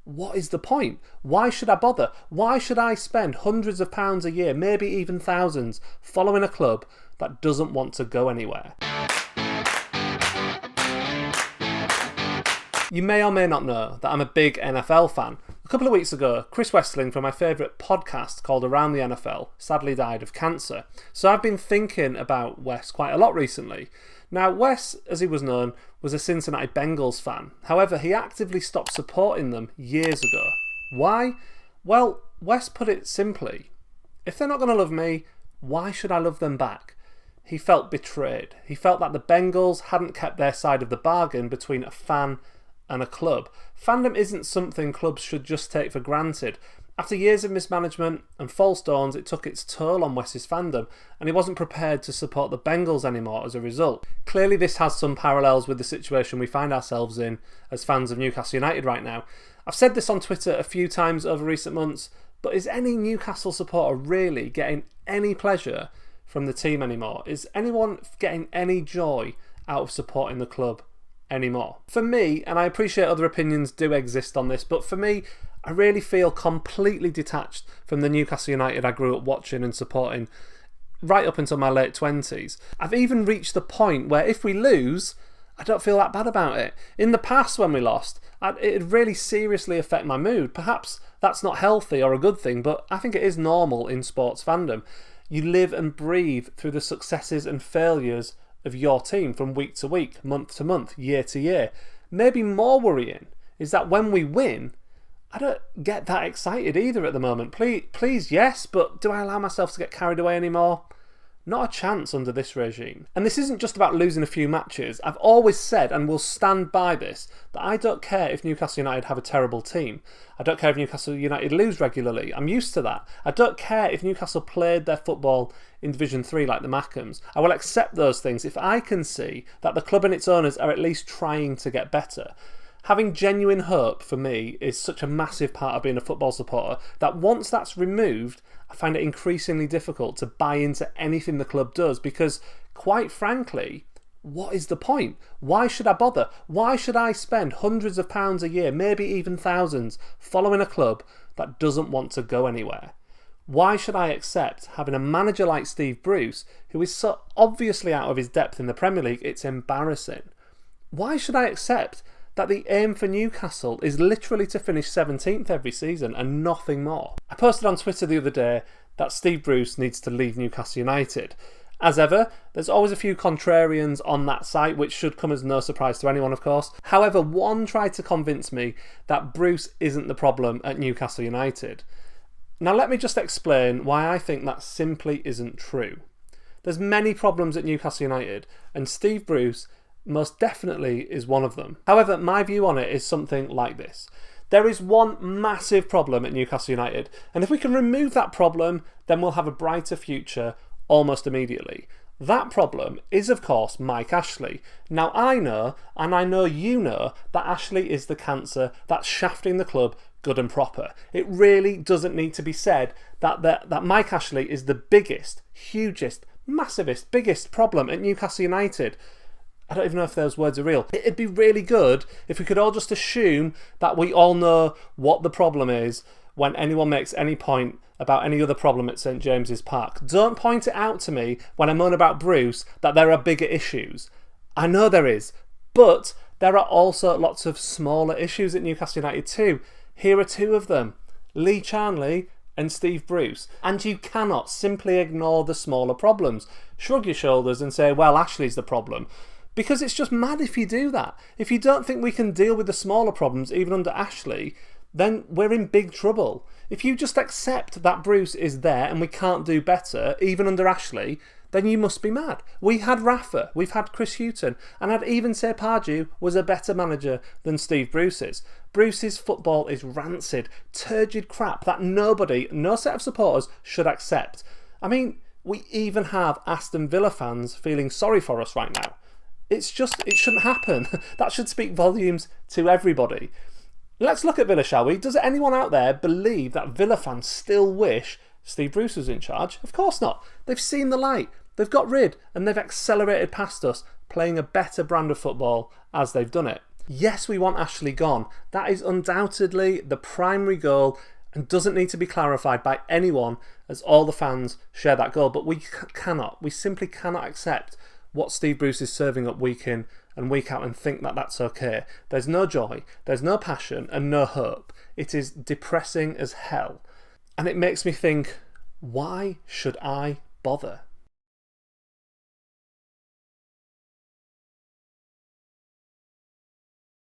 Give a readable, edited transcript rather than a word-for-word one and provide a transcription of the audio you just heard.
what is the point? Why should I bother? Why should I spend hundreds of pounds a year, maybe even thousands, following a club that doesn't want to go anywhere? You may or may not know that I'm a big NFL fan. A couple of weeks ago, Chris Westling from my favourite podcast called Around the NFL sadly died of cancer. So I've been thinking about Wes quite a lot recently. Now, Wes, as he was known, was a Cincinnati Bengals fan. However, he actively stopped supporting them years ago. Why? Well, Wes put it simply, if they're not going to love me, why should I love them back? He felt betrayed. He felt that the Bengals hadn't kept their side of the bargain between a fan and a club. Fandom isn't something clubs should just take for granted. After years of mismanagement and false dawns, it took its toll on Wes's fandom, and he wasn't prepared to support the Bengals anymore as a result. Clearly this has some parallels with the situation we find ourselves in as fans of Newcastle United right now. I've said this on Twitter a few times over recent months, but is any Newcastle supporter really getting any pleasure from the team anymore? Is anyone getting any joy out of supporting the club anymore? For me, and I appreciate other opinions do exist on this, but for me, I really feel completely detached from the Newcastle United I grew up watching and supporting right up until my late 20s. I've even reached the point where if we lose, I don't feel that bad about it. In the past when we lost, it'd really seriously affect my mood. Perhaps that's not healthy or a good thing, but I think it is normal in sports fandom. You live and breathe through the successes and failures of your team from week to week, month to month, year to year. Maybe more worrying is that when we win, I don't get that excited either at the moment. Please, yes, but do I allow myself to get carried away anymore? Not a chance under this regime. And this isn't just about losing a few matches. I've always said, and will stand by this, that I don't care if Newcastle United have a terrible team. I don't care if Newcastle United lose regularly. I'm used to that. I don't care if Newcastle played their football in Division 3 like the Mackhams. I will accept those things if I can see that the club and its owners are at least trying to get better. Having genuine hope, for me, is such a massive part of being a football supporter that once that's removed, I find it increasingly difficult to buy into anything the club does because, quite frankly, what is the point? Why should I bother? Why should I spend hundreds of pounds a year, maybe even thousands, following a club that doesn't want to go anywhere? Why should I accept having a manager like Steve Bruce, who is so obviously out of his depth in the Premier League, it's embarrassing? Why should I accept that the aim for Newcastle is literally to finish 17th every season and nothing more? I posted on Twitter the other day that Steve Bruce needs to leave Newcastle United. As ever, there's always a few contrarians on that site, which should come as no surprise to anyone, of course. However, one tried to convince me that Bruce isn't the problem at Newcastle United. Now let me just explain why I think that simply isn't true. There's many problems at Newcastle United, and Steve Bruce most definitely is one of them. However, my view on it is something like this. There is one massive problem at Newcastle United, and if we can remove that problem, then we'll have a brighter future almost immediately. That problem is, of course, Mike Ashley. Now I know, and I know you know, that Ashley is the cancer that's shafting the club good and proper. It really doesn't need to be said that Mike Ashley is the biggest, hugest, massivest, biggest problem at Newcastle United. I don't even know if those words are real. It'd be really good if we could all just assume that we all know what the problem is when anyone makes any point about any other problem at St James's Park. Don't point it out to me when I moan about Bruce that there are bigger issues. I know there is, but there are also lots of smaller issues at Newcastle United too. Here are two of them: Lee Charnley and Steve Bruce. And you cannot simply ignore the smaller problems. Shrug your shoulders and say, well, Ashley's the problem. Because it's just mad if you do that. If you don't think we can deal with the smaller problems even under Ashley, then we're in big trouble. If you just accept that Bruce is there and we can't do better, even under Ashley, then you must be mad. We had Rafa, we've had Chris Hughton, and I'd even say Pardew was a better manager than Steve Bruce is. Bruce's football is rancid, turgid crap that nobody, no set of supporters, should accept. I mean, we even have Aston Villa fans feeling sorry for us right now. It shouldn't happen. That should speak volumes to everybody. Let's look at Villa, shall we? Does anyone out there believe that Villa fans still wish Steve Bruce was in charge? Of course not. They've seen the light. They've got rid and they've accelerated past us, playing a better brand of football as they've done it. Yes, we want Ashley gone. That is undoubtedly the primary goal and doesn't need to be clarified by anyone, as all the fans share that goal. But we simply cannot accept what Steve Bruce is serving up week in and week out and think that that's okay. There's no joy, there's no passion and no hope. It is depressing as hell. And it makes me think, why should I bother?